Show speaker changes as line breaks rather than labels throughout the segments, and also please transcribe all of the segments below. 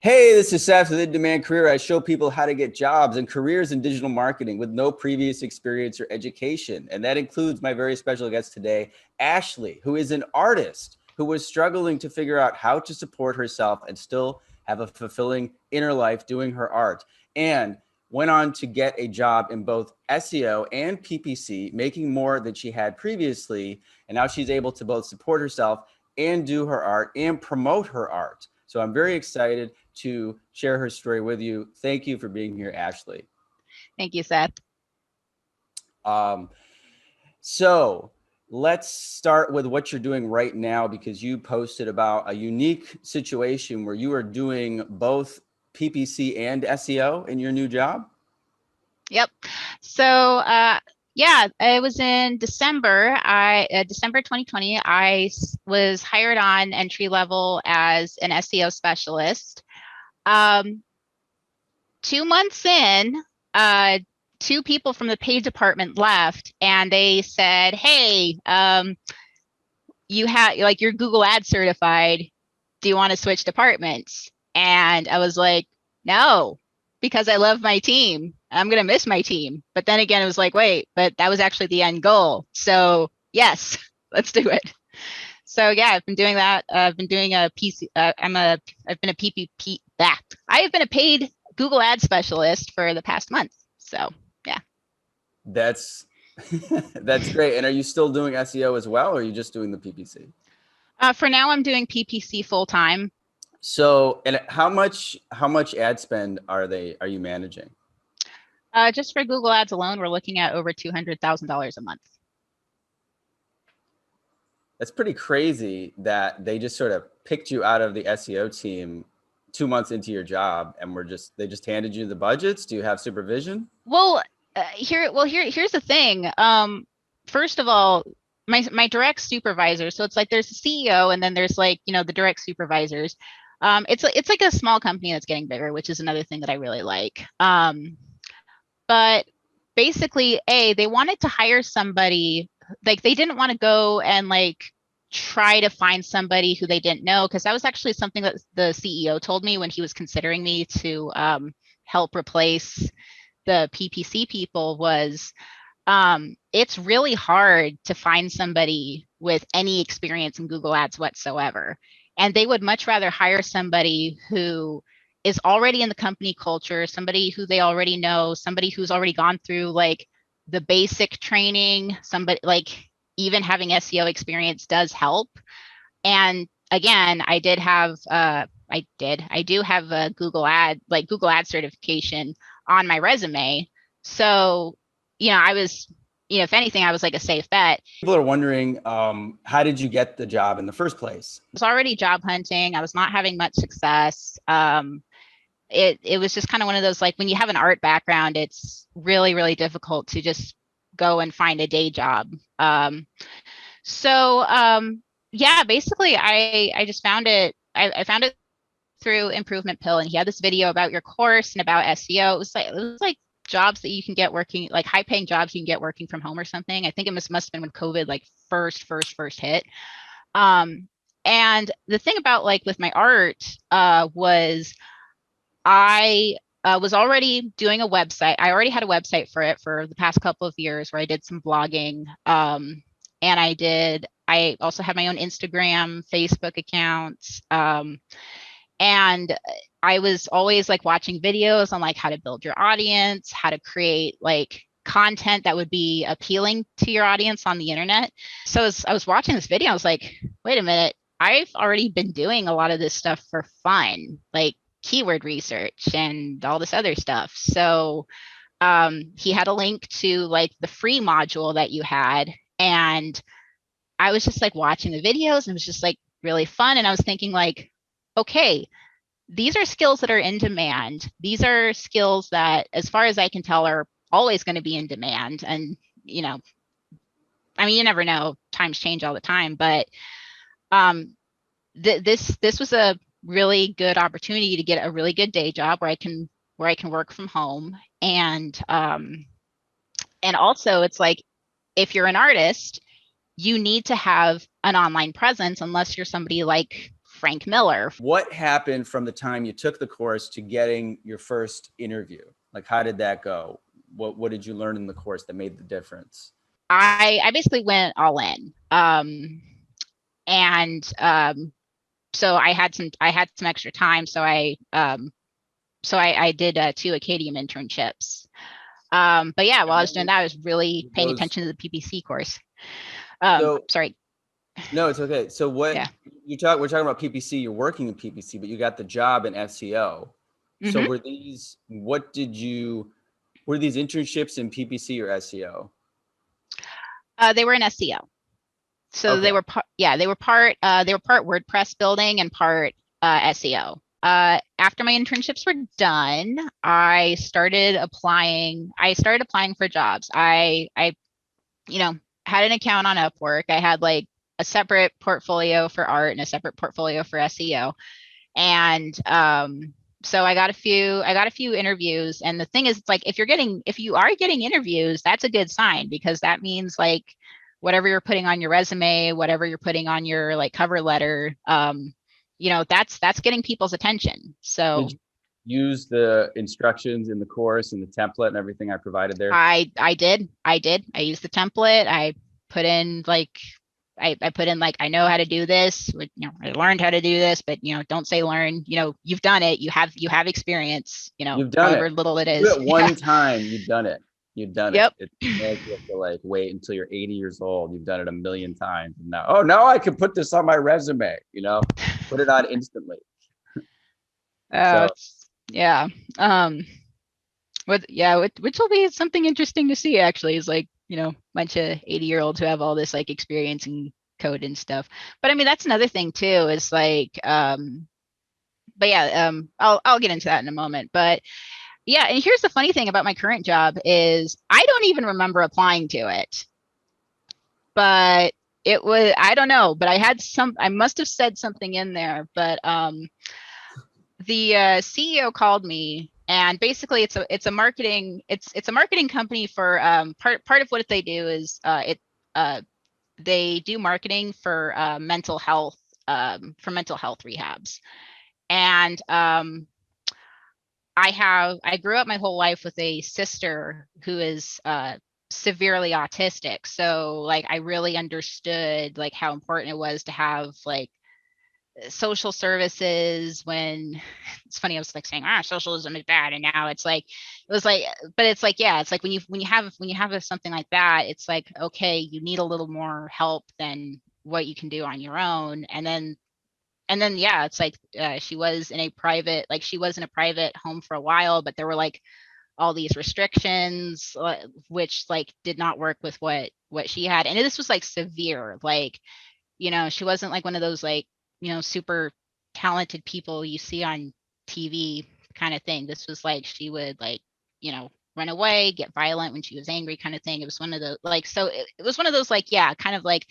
Hey, this is Seth with In Demand Career. I show people how to get jobs and careers in digital marketing with no previous experience or education. And that includes my very special guest today, Ashley, who is an artist who was struggling to figure out how to support herself and still have a fulfilling inner life doing her art. And went on to get a job in both SEO and PPC, making more than she had previously. And now she's able to both support herself and do her art and promote her art. So I'm very excited to share her story with you. Thank you for being here, Ashley.
Thank you, Seth.
So let's start with what you're doing right now, because you posted about a unique situation where you are doing both PPC and SEO in your new job.
Yep. So yeah, it was in December. December 2020. Was hired on entry level as an SEO specialist. 2 months in, two people from the paid department left, and they said, "Hey, you're Google Ads certified. Do you want to switch departments?" And I was like, "No, because I love my team. I'm going to miss my team." But then again, it was like, wait, but that was actually the end goal. So yes, let's do it. So yeah, I've been doing that. I've been doing a PC. I've been a PPP. I have been a paid Google Ad specialist for the past month. So yeah.
That's that's great. And are you still doing SEO as well, or are you just doing the PPC?
For now, I'm doing PPC full time.
So, and how much ad spend are you managing?
Just for Google Ads alone, we're looking at over $200,000 a month.
That's pretty crazy that they just sort of picked you out of the SEO team 2 months into your job, and they just handed you the budgets. Do you have supervision?
Well, here's the thing. First of all, my direct supervisor. So it's like there's the CEO, and then there's like the direct supervisors. It's like a small company that's getting bigger, which is another thing that I really like. But basically, they wanted to hire somebody. Like they didn't want to go and like try to find somebody who they didn't know, because that was actually something that the CEO told me when he was considering me to help replace the PPC people. Was it's really hard to find somebody with any experience in Google Ads whatsoever. And they would much rather hire somebody who is already in the company culture, somebody who they already know, somebody who's already gone through like the basic training, somebody like even having SEO experience does help. And again, I do have a Google Ad certification on my resume. So, I was, if anything, I was like a safe bet.
People are wondering, how did you get the job in the first place?
I was already job hunting. I was not having much success. It was just kind of one of those, like when you have an art background, it's really, really difficult to just go and find a day job. Yeah, basically I just found it. I found it through Improvement Pill, and he had this video about your course and about SEO. It was like jobs that you can get working, like high paying jobs you can get working from home or something. I think it must have been when COVID like first hit. And the thing about like with my art was I was already doing a website. I already had a website for it for the past couple of years where I did some blogging. And I also had my own Instagram, Facebook accounts. And I was always like watching videos on like how to build your audience, how to create like content that would be appealing to your audience on the internet. So as I was watching this video, I was like, wait a minute, I've already been doing a lot of this stuff for fun, like keyword research and all this other stuff. So he had a link to like the free module that you had. And I was just like watching the videos, and it was just like really fun. And I was thinking like, okay, these are skills that are in demand. These are skills that, as far as I can tell, are always going to be in demand. And, I mean, you never know, times change all the time, but this was a really good opportunity to get a really good day job where I can work from home. And also it's like, if you're an artist, you need to have an online presence, unless you're somebody like Frank Miller.
What happened from the time you took the course to getting your first interview? Like, how did that go? What did you learn in the course that made the difference?
I basically went all in. And so I had some extra time. So I did 2 Acadium internships. But yeah, while I was doing that, I was really paying attention to the PPC course. Sorry.
No, it's okay. So what
Yeah.
we're talking about PPC, you're working in PPC, but you got the job in SEO. So were these internships in PPC or SEO?
They were in SEO. So
Okay.
they were part WordPress building and part SEO. After my internships were done, I started applying for jobs. I had an account on Upwork. I had like a separate portfolio for art and a separate portfolio for SEO. And so I got a few interviews. And the thing is, it's like if you are getting interviews, that's a good sign, because that means like whatever you're putting on your resume, whatever you're putting on your like cover letter, that's getting people's attention. So
did you use the instructions in the course and the template and everything I provided there?
I did. I used the template. I put in like I know how to do this. I learned how to do this, but don't say learn. You've done it. You have experience.
You've done
however
it.
little it
You
is.
do it one time, you've done it. You've done
Yep.
it. It's like you have to like wait until you're 80 years old. You've done it a million times. And now I can put this on my resume, put it on instantly. So
Yeah. Which will be something interesting to see, actually, is like, bunch of 80-year-olds who have all this like experience in code and stuff. But I mean, that's another thing too, is like, but yeah, I'll get into that in a moment. But yeah, and here's the funny thing about my current job is I don't even remember applying to it. But it was, I don't know, but I must have said something in there. But the CEO called me, and basically it's a marketing company for part of what they do is they do marketing for mental health rehabs. And I grew up my whole life with a sister who is severely autistic. So like I really understood like how important it was to have like social services. When it's funny, I was like saying socialism is bad, and now it's like but it's like, yeah, it's like when you have something like that, it's like, okay, you need a little more help than what you can do on your own. And then yeah, it's like she was in a private home for a while, but there were like all these restrictions which like did not work with what she had. And this was like severe, like she wasn't like one of those like super talented people you see on TV kind of thing. This was like she would like run away, get violent when she was angry kind of thing. It was one of the like, so it was one of those like, yeah, kind of like,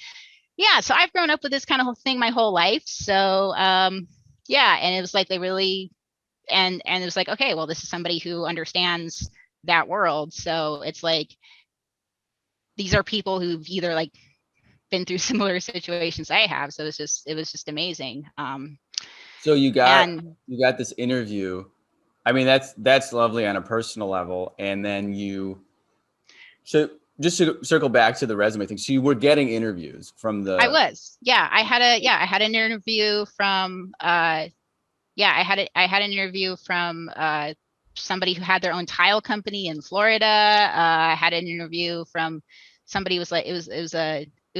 yeah, so I've grown up with this kind of thing my whole life. So yeah, and it was like they really, and it was like, okay, well, this is somebody who understands that world. So it's like these are people who've either like been through similar situations I have. So it was just amazing.
So you got this interview. I mean, that's lovely on a personal level. And then so just to circle back to the resume thing. So you were getting interviews from the.
I had an interview from I had an interview from somebody who had their own tile company in Florida. I had an interview from somebody who was like, it was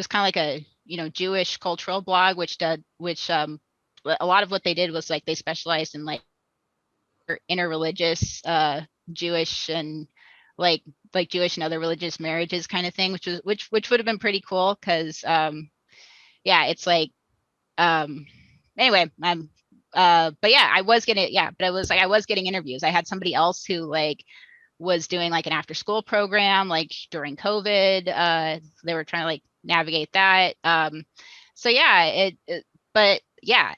kind of like a Jewish cultural blog, which a lot of what they did was like they specialized in like interreligious Jewish and like Jewish and other religious marriages kind of thing, which would have been pretty cool, because yeah, it's like anyway, but yeah, I was getting interviews. I had somebody else who like was doing like an after school program like during COVID. They were trying to like navigate that. So yeah, but yeah,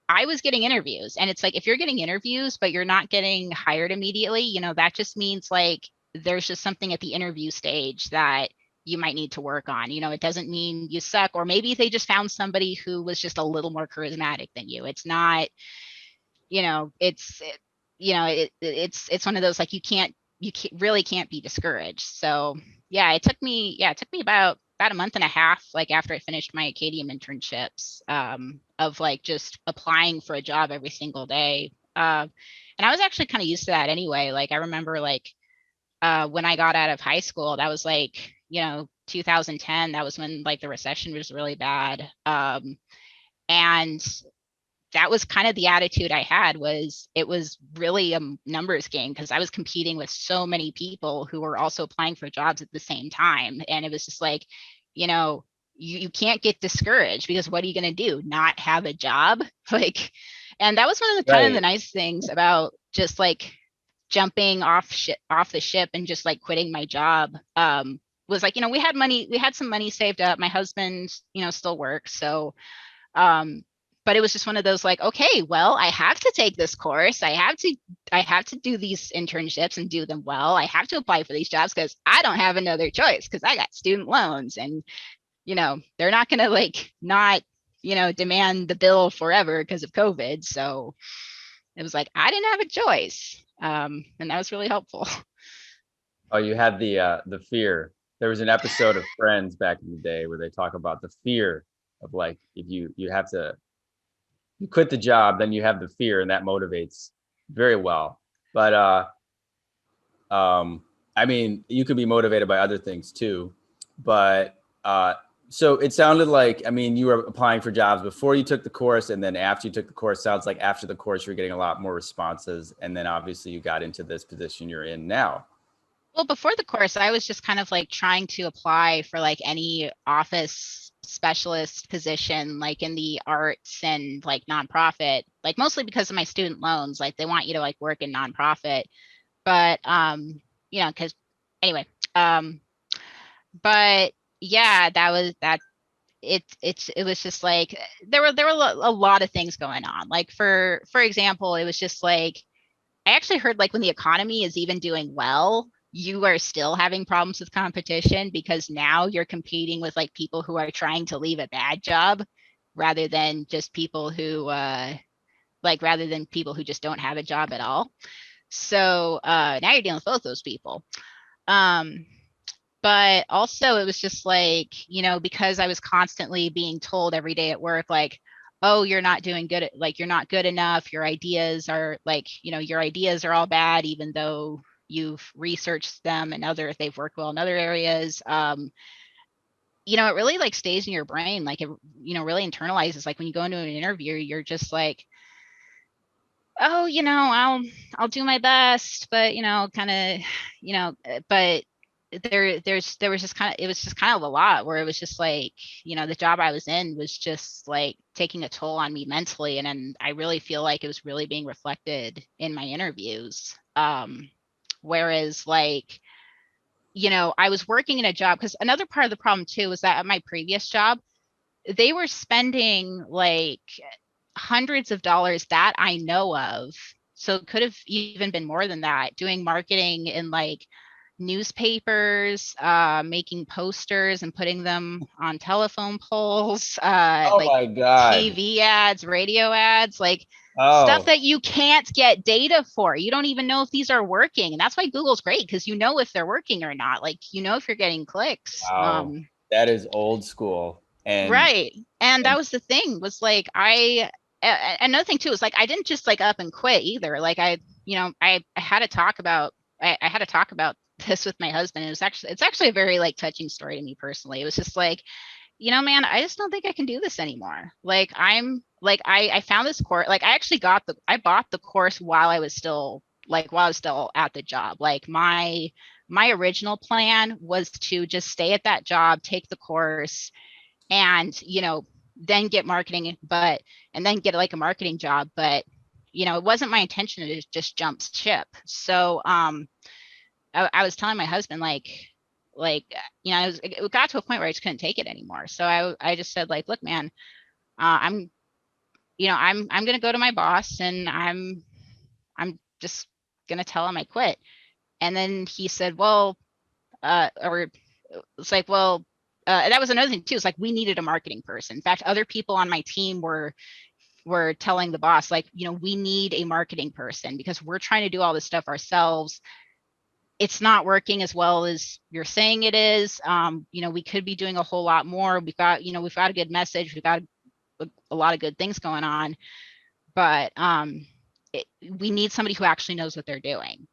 I was getting interviews, and it's like if you're getting interviews but you're not getting hired immediately, that just means like there's just something at the interview stage that you might need to work on. It doesn't mean you suck, or maybe they just found somebody who was just a little more charismatic than you. It's not, it's one of those, like, really can't be discouraged. So yeah, it took me about a month and a half, like after I finished my Acadium internships, of like just applying for a job every single day. And I was actually kind of used to that anyway. Like I remember, like, when I got out of high school, that was like, 2010. That was when like the recession was really bad. And that was kind of the attitude I had. Was it was really a numbers game, because I was competing with so many people who were also applying for jobs at the same time. And it was just like, you can't get discouraged, because what are you going to do? Not have a job? Like, and that was one of the kind of the
Right.
nice things about just like jumping off the ship and just like quitting my job. Was like, we had some money saved up. My husband, still works. So, um, but it was just one of those, like, okay, well, I have to take this course. I have to do these internships and do them well. I have to apply for these jobs because I don't have another choice, because I got student loans, and, they're not going to like not, demand the bill forever because of COVID. So it was like, I didn't have a choice. And that was really helpful.
Oh, you had the fear. There was an episode of Friends back in the day where they talk about the fear of, like, if you have to, you quit the job, then you have the fear, and that motivates very well. But I mean, you can be motivated by other things too. But so it sounded like, I mean, you were applying for jobs before you took the course, and then after you took the course. Sounds like after the course you're getting a lot more responses, and then obviously you got into this position you're in now.
Well, before the course, I was just kind of like trying to apply for like any office specialist position, like in the arts and like nonprofit, like mostly because of my student loans. Like they want you to like work in nonprofit. But because anyway, um, but yeah, that was that. It was just like there were a lot of things going on. Like for example, it was just like, I actually heard, like, when the economy is even doing well, you are still having problems with competition, because now you're competing with like people who are trying to leave a bad job, rather than just people who rather than people who just don't have a job at all. So now you're dealing with both those people. Um, but also it was just like, because I was constantly being told every day at work, like, oh, you're not doing good at, like, you're not good enough, your ideas are like, your ideas are all bad, even though you've researched them and they've worked well in other areas. It really like stays in your brain, like it, really internalizes. Like when you go into an interview, you're just like, oh, I'll do my best, but kind of, but there was just kind of, it was just kind of a lot, where it was just like, the job I was in was just like taking a toll on me mentally. And I really feel like it was really being reflected in my interviews. Whereas like, I was working in a job, because another part of the problem too was that at my previous job, they were spending like hundreds of dollars that I know of. So it could have even been more than that, doing marketing in like newspapers, making posters and putting them on telephone poles,
Oh
like
my God.
TV ads, radio ads, like stuff
Oh,
that you can't get data for. You don't even know if these are working. And that's why Google's great, because you know if they're working or not. Like, if you're getting clicks.
wow. That is old school.
Right. And that
And
was the thing, was like, another thing too is like, I didn't just like up and quit either. Like I had to talk about, I had to talk about this with my husband. It's actually a very like touching story to me personally. It was just like, man, I just don't think I can do this anymore. Like I found this course, like I bought the course while I was still at the job. Like my original plan was to just stay at that job, take the course, and then get marketing, and then get like a marketing job. But it wasn't my intention to just jump ship. So I was telling my husband, like it got to a point where I just couldn't take it anymore. So I just said, like, look, man, I'm gonna go to my boss, and I'm just gonna tell him I quit. And then he said, well, or it's like, well, that was another thing too. It's like we needed a marketing person. In fact, other people on my team were telling the boss, like, we need a marketing person because we're trying to do all this stuff ourselves. It's not working as well as you're saying it is. We could be doing a whole lot more. We've got a good message. We've got a lot of good things going on, but we need somebody who actually knows what they're doing.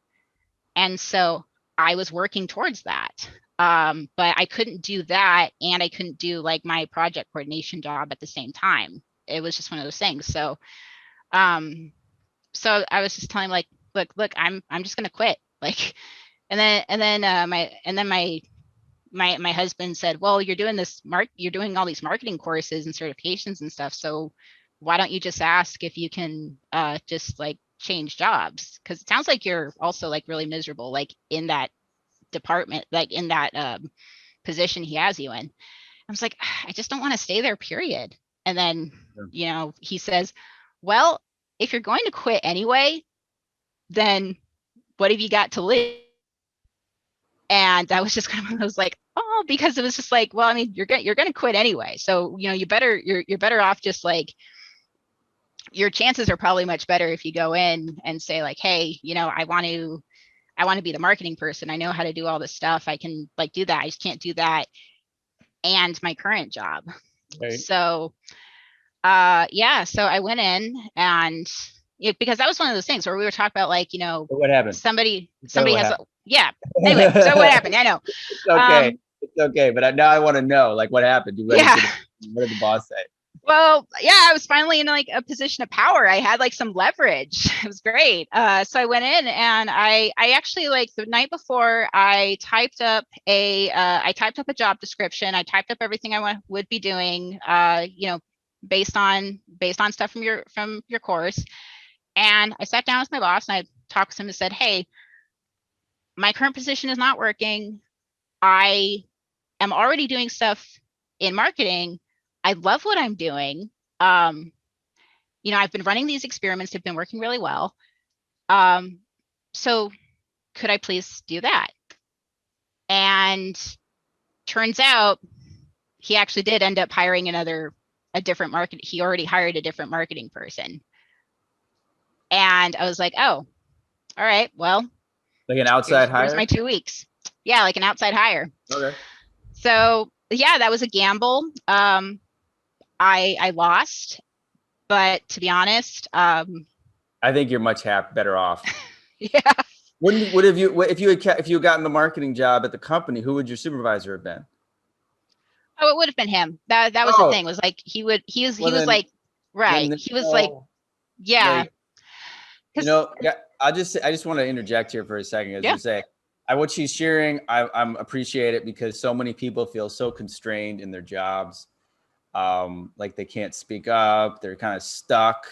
And so I was working towards that. But I couldn't do that, and I couldn't do like my project coordination job at the same time. It was just one of those things. So so I was just telling him, like, look, I'm just gonna quit. Like, and then my husband said, well, you're doing all these marketing courses and certifications and stuff. So why don't you just ask if you can just like change jobs? Because it sounds like you're also like really miserable, like in that department, like in that position he has you in. I was like, I just don't want to stay there, period. And then, he says, well, if you're going to quit anyway, then what have you got to live? And I was just kind of one of those like, oh, because it was just like, well, I mean, you're going to quit anyway. So, you're better off just like, your chances are probably much better if you go in and say like, hey, I want to be the marketing person. I know how to do all this stuff. I can like do that. I just can't do that and my current job. Right. So so I went in, and because that was one of those things where we were talking about like,
what happened?
Somebody has anyway, so what happened? I know.
It's okay. It's okay. But now I want to know, like, what happened? What did the boss say?
Well, I was finally in like a position of power. I had like some leverage. It was great. So I went in, and I actually, like, the night before, I typed up a job description. I typed up everything I would be doing, based on stuff from your course. And I sat down with my boss, and I talked to him and said, hey, my current position is not working. I am already doing stuff in marketing. I love what I'm doing. I've been running these experiments. They've been working really well. So could I please do that? And turns out he actually did end up hiring a different market. He already hired a different marketing person. And I was like, oh, all right, well.
Like an outside hire?
Here's my 2 weeks. Yeah, like an outside hire.
Okay.
So that was a gamble. I lost, but to be honest, I
think you're much better off.
Yeah.
If you had gotten the marketing job at the company, who would your supervisor have been?
Oh, it would have been him. That was the thing, was like he was like, right. He was like, yeah.
I just want to interject here for a second. As you say, what she's sharing, I appreciate it, because so many people feel so constrained in their jobs. Like they can't speak up, they're kind of stuck,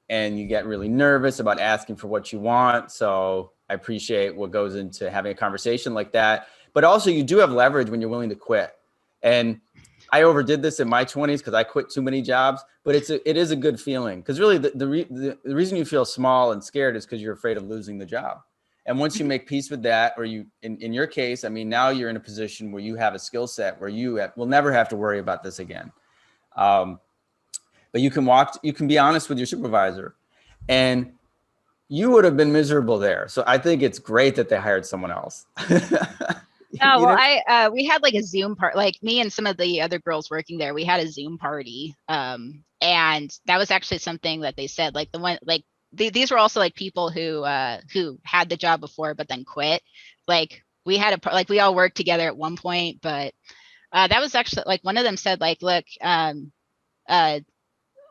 and you get really nervous about asking for what you want. So I appreciate what goes into having a conversation like that. But also, you do have leverage when you're willing to quit. And I overdid this in my 20s because I quit too many jobs, but it is a good feeling, because really the reason you feel small and scared is because you're afraid of losing the job. And once you make peace with that, or you, in your case, I mean, now you're in a position where you have a skill set where you will never have to worry about this again. But you can be honest with your supervisor, and you would have been miserable there. So I think it's great that they hired someone else.
Oh, well, we had like a Zoom part, like me and some of the other girls working there, we had a Zoom party. And that was actually something that they said, like these were also like people who had the job before, but then quit. Like we all worked together at one point, but that was actually like, one of them said like, look,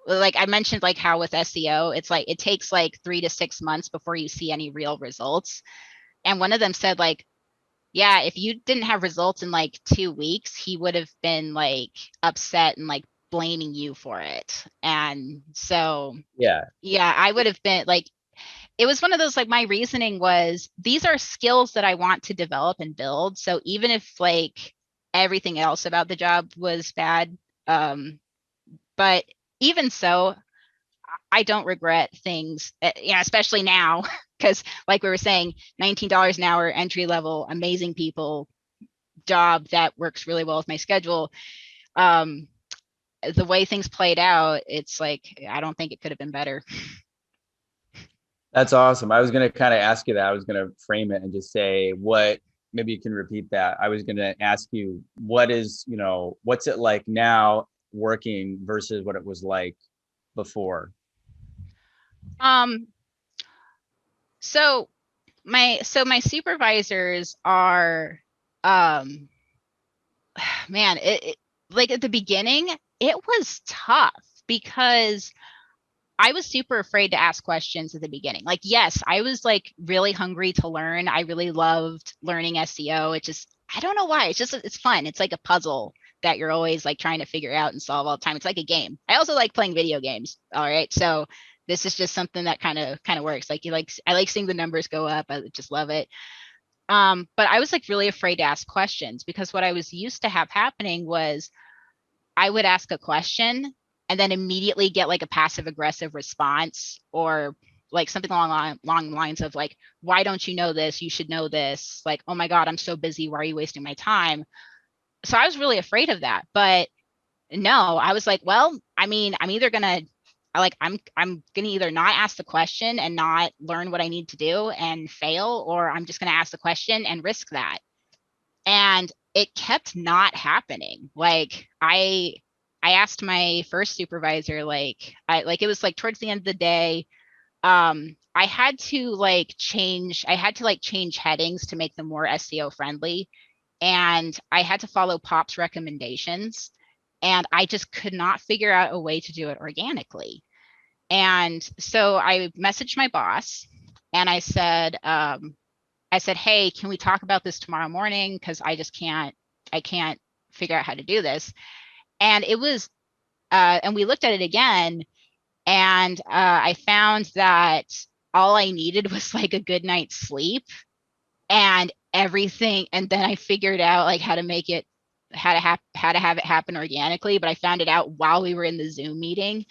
like I mentioned, like how with SEO, it's like, it takes like 3 to 6 months before you see any real results. And one of them said like, yeah, if you didn't have results in like 2 weeks, he would have been like upset and like blaming you for it. And so, yeah, I would have been like, it was one of those, like, my reasoning was, these are skills that I want to develop and build. So even if like everything else about the job was bad, but even so, I don't regret things, especially now, because like we were saying, $19 an hour, entry level, amazing people, job that works really well with my schedule. Um, the way things played out, it's like, I don't think it could have been better.
That's awesome. I was going to kind of ask you that. I was going to frame it and just say maybe you can repeat that. I was going to ask you, what's it like now working versus what it was like before?
Um, so my supervisors are, um, man, like at the beginning, it was tough because I was super afraid to ask questions at the beginning. Like, yes, I was like really hungry to learn. I really loved learning SEO. It just, I don't know why. It's fun. It's like a puzzle that you're always like trying to figure out and solve all the time. It's like a game. I also like playing video games. All right. So this is just something that kind of works. Like I like seeing the numbers go up. I just love it. But I was like really afraid to ask questions because what I was used to have happening was I would ask a question and then immediately get like a passive aggressive response or like something along the lines of like, why don't you know this? You should know this. Like, oh my God, I'm so busy. Why are you wasting my time? So I was really afraid of that. But no, I was like, well, I mean, I'm either gonna I'm gonna either not ask the question and not learn what I need to do and fail, or I'm just gonna ask the question and risk that. And it kept not happening. Like I asked my first supervisor, it was like towards the end of the day, I had to change headings to make them more SEO friendly. And I had to follow Pop's recommendations. And I just could not figure out a way to do it organically. And so I messaged my boss and I said, hey, can we talk about this tomorrow morning? Because I can't figure out how to do this. And and we looked at it again, and I found that all I needed was like a good night's sleep and everything. And then I figured out like how to make it, how to have it happen organically. But I found it out while we were in the Zoom meeting.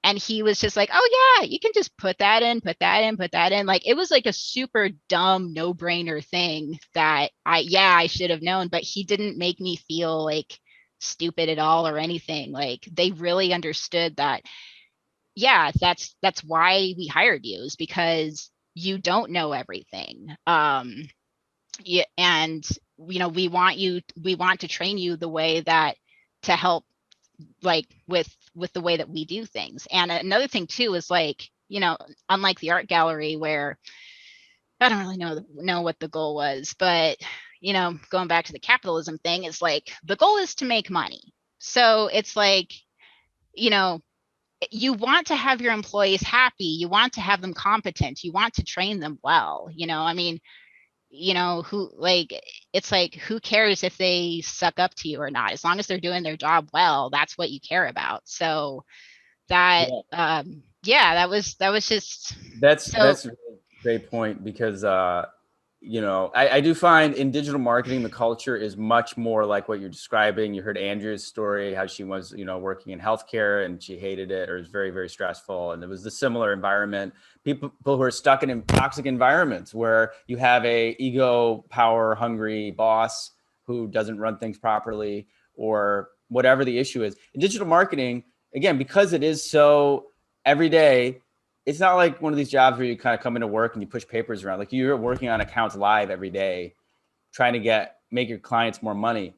And he was just like, oh yeah, you can just put that in, put that in, put that in. Like it was like a super dumb no-brainer thing that I should have known, but he didn't make me feel like stupid at all or anything. Like they really understood that, yeah, that's why we hired you, is because you don't know everything. Yeah, and we want to train you the way that to help like with the way that we do things. And another thing too is like, unlike the art gallery where I don't really know what the goal was, but going back to the capitalism thing, is like the goal is to make money. So it's like, you know, you want to have your employees happy, you want to have them competent, you want to train them well. I mean, who like it's like, who cares if they suck up to you or not? As long as they're doing their job well, that's what you care about. So that yeah, that was just so.
That's a really great point because I do find in digital marketing the culture is much more like what you're describing. You heard Andrea's story, how she was working in healthcare and she hated it, or it was very, very stressful, and it was the similar environment. People who are stuck in toxic environments where you have a ego power hungry boss who doesn't run things properly, or whatever the issue is in digital marketing, again, because it is so every day. It's not like one of these jobs where you kind of come into work and you push papers around. Like you're working on accounts live every day, trying to make your clients more money.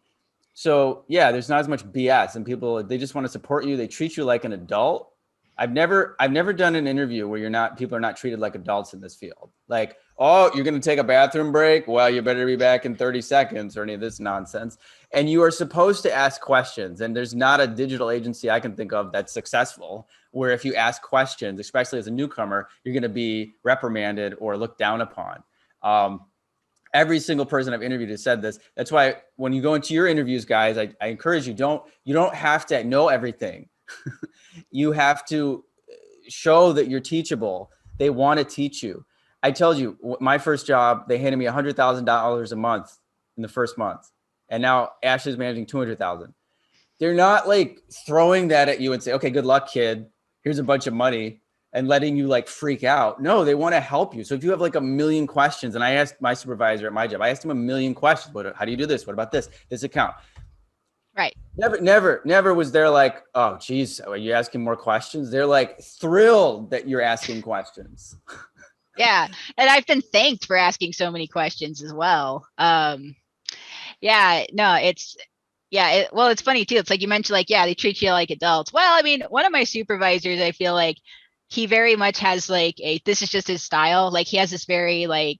So yeah, there's not as much BS, and people, they just want to support you. They treat you like an adult. I've never done an interview where people are not treated like adults in this field. Like, oh, you're going to take a bathroom break? Well, you better be back in 30 seconds, or any of this nonsense. And you are supposed to ask questions. And there's not a digital agency I can think of that's successful where if you ask questions, especially as a newcomer, you're going to be reprimanded or looked down upon. Every single person I've interviewed has said this. That's why when you go into your interviews, guys, I encourage you, you don't have to know everything. You have to show that you're teachable. They want to teach you. I told you, my first job, they handed me $100,000 a month in the first month. And now Ashley's managing 200,000. They're not like throwing that at you and say, okay, good luck, kid. Here's a bunch of money. and letting you like freak out. No, they want to help you. So if you have like a million questions, and I asked my supervisor at my job, I asked him a million questions. How do you do this? What about this account?
Right.
Never was there like, oh, geez, are you asking more questions? They're like thrilled that you're asking questions.
Yeah. And I've been thanked for asking so many questions as well. Yeah, no, well, it's funny too. It's like you mentioned, like, yeah, they treat you like adults. Well, I mean, one of my supervisors, I feel like he very much has like this is just his style. Like he has this very like,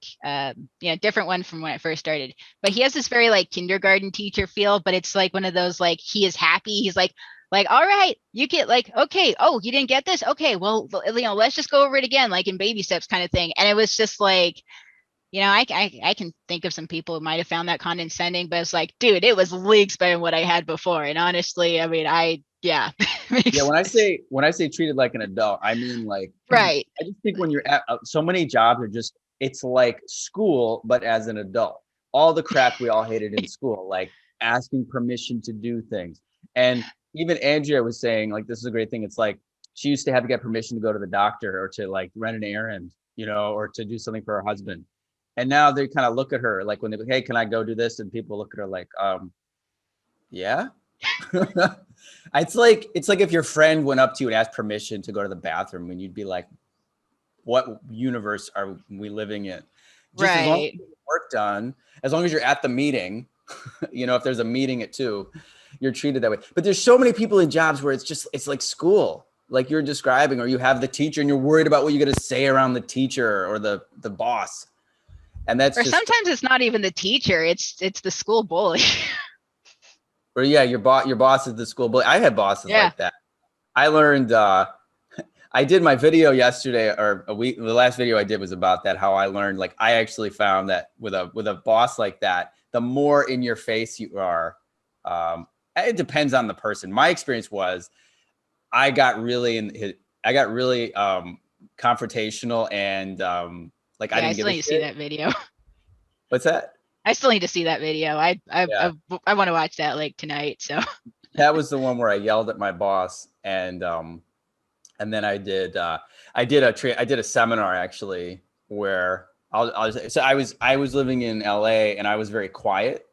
different one from when I first started, but he has this very like kindergarten teacher feel, but it's like one of those, like, he is happy. He's like, all right, you get like, okay, oh, you didn't get this. Okay, well, let's just go over it again, like in baby steps kind of thing. And it was just like, I can think of some people who might have found that condescending, but it's like, dude, it was leagues better than what I had before. And honestly, I mean, yeah.
Yeah, when I say treated like an adult, I mean like,
Right.
I just think when you're at so many jobs are just, it's like school, but as an adult. All the crap we all hated in school, like asking permission to do things. And even Andrea was saying, like, this is a great thing. It's like she used to have to get permission to go to the doctor or to like run an errand, or to do something for her husband. And now they kind of look at her like when they go, hey, can I go do this? And people look at her like, yeah. It's like if your friend went up to you and asked permission to go to the bathroom, and you'd be like, what universe are we living in? Just as long as you get work done, as long as you're at the meeting, if there's a meeting at 2, you're treated that way. But there's so many people in jobs where it's like school, like you're describing, or you have the teacher and you're worried about what you're going to say around the teacher or the boss. And that's
sometimes it's not even the teacher, it's the school bully.
Or yeah, your boss is the school bully. I had bosses like that. I learned, I did my video yesterday, or a week. The last video I did was about that, how I learned, like, I actually found that with a boss like that, the more in your face you are, it depends on the person. My experience was I got really confrontational and like, I didn't
still need to see that video.
What's that?
I still need to see that video. I want to watch that like tonight. So
that was the one where I yelled at my boss, and then I did a seminar actually where I was living in LA, and I was very quiet.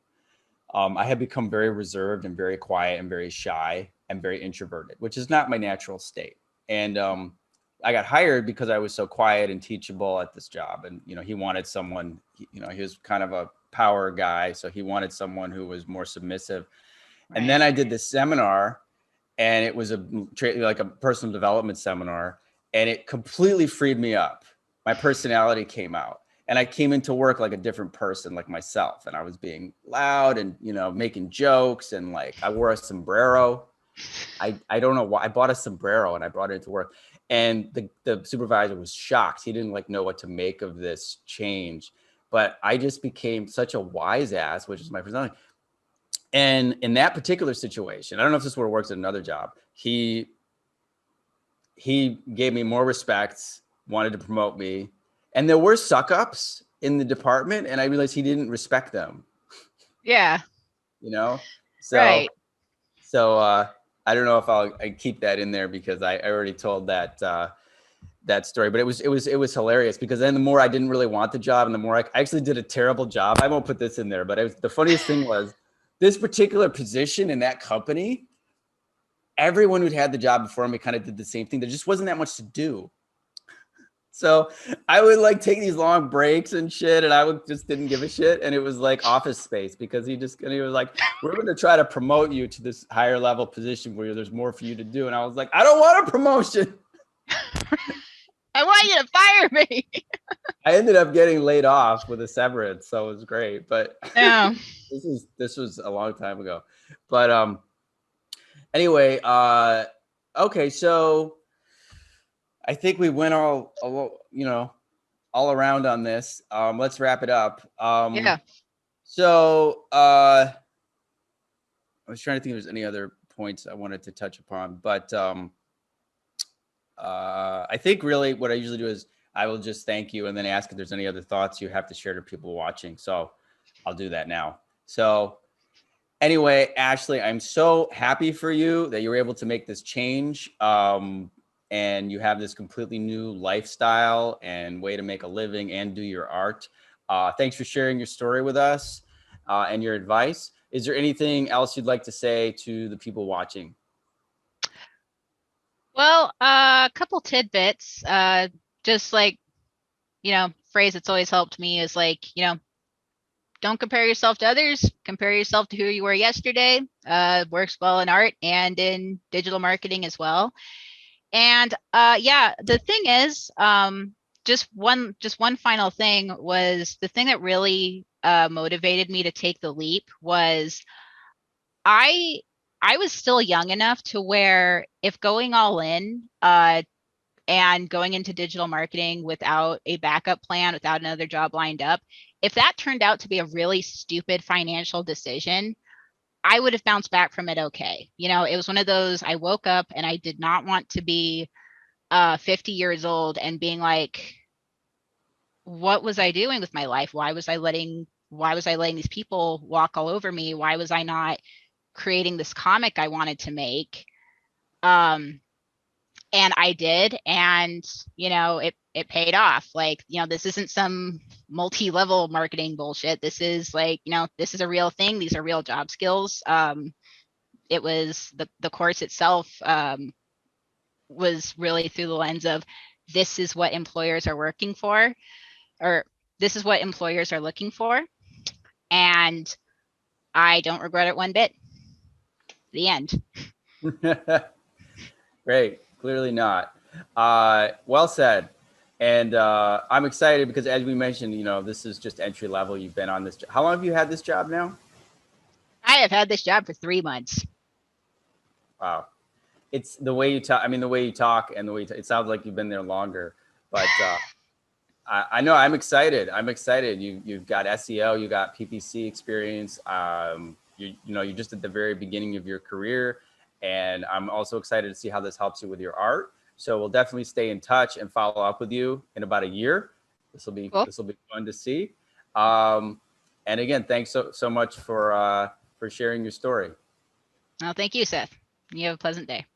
I had become very reserved and very quiet and very shy and very introverted, which is not my natural state. And I got hired because I was so quiet and teachable at this job. And, he wanted someone, he was kind of a power guy. So he wanted someone who was more submissive. Right. And then I did this seminar, and it was like a personal development seminar, and it completely freed me up. My personality came out, and I came into work like a different person, like myself. And I was being loud and, making jokes. And like, I wore a sombrero. I don't know why I bought a sombrero and I brought it into work. And the supervisor was shocked. He didn't know what to make of this change, but I just became such a wise ass, which is my personality. And in that particular situation, I don't know if this would have worked at another job. He gave me more respect, wanted to promote me, and there were suck ups in the department, and I realized he didn't respect them.
Yeah.
So, right. So, I don't know if I keep that in there because I already told that story, but it was hilarious because then the more I didn't really want the job, and the more I actually did a terrible job. I won't put this in there, but the funniest thing was this particular position in that company, everyone who'd had the job before me kind of did the same thing. There just wasn't that much to do. So I would like take these long breaks and shit, and I just didn't give a shit. And it was like Office Space because he was like, we're going to try to promote you to this higher level position where there's more for you to do. And I was like, I don't want a promotion.
I want you to fire me.
I ended up getting laid off with a severance, so it was great. But
yeah,
this was a long time ago. But anyway, okay, so I think we went all around on this. Let's wrap it up.
Yeah.
So I was trying to think if there's any other points I wanted to touch upon, but I think really what I usually do is I will just thank you and then ask if there's any other thoughts you have to share to people watching. So I'll do that now. So anyway, Ashley, I'm so happy for you that you were able to make this change. and you have this completely new lifestyle and way to make a living and do your art. Thanks for sharing your story with us and your advice. Is there anything else you'd like to say to the people watching?
Well, a couple tidbits. Just like, phrase that's always helped me is like, don't compare yourself to others. Compare yourself to who you were yesterday. Works well in art and in digital marketing as well. And yeah, the thing is, just one final thing was the thing that really motivated me to take the leap was I I was still young enough to where if going all in and going into digital marketing without a backup plan, without another job lined up, if that turned out to be a really stupid financial decision, I would have bounced back from it okay. It was one of those I woke up and I did not want to be 50 years old and being like, what was I doing with my life? Why was I letting these people walk all over me? Why was I not creating this comic I wanted to make? Um, and I did, and it paid off. Like, this isn't some multi-level marketing bullshit. This is like, this is a real thing. These are real job skills. It was the course itself was really through the lens of this is what employers are working for, or this is what employers are looking for, and I don't regret it one bit. The end.
Great. Clearly not. Well said. And I'm excited because, as we mentioned, this is just entry level. You've been on this. How long have you had this job now?
I have had this job for 3 months.
Wow. It's the way you talk. I mean, the way you talk and the way it sounds like you've been there longer. But I know I'm excited. I'm excited. You've got SEO, you got PPC experience. You're just at the very beginning of your career, and I'm also excited to see how this helps you with your art. So we'll definitely stay in touch and follow up with you in about a year. This will be
Cool.
fun to see. And again, thanks so much for sharing your story.
Well, thank you, Seth. You have a pleasant day.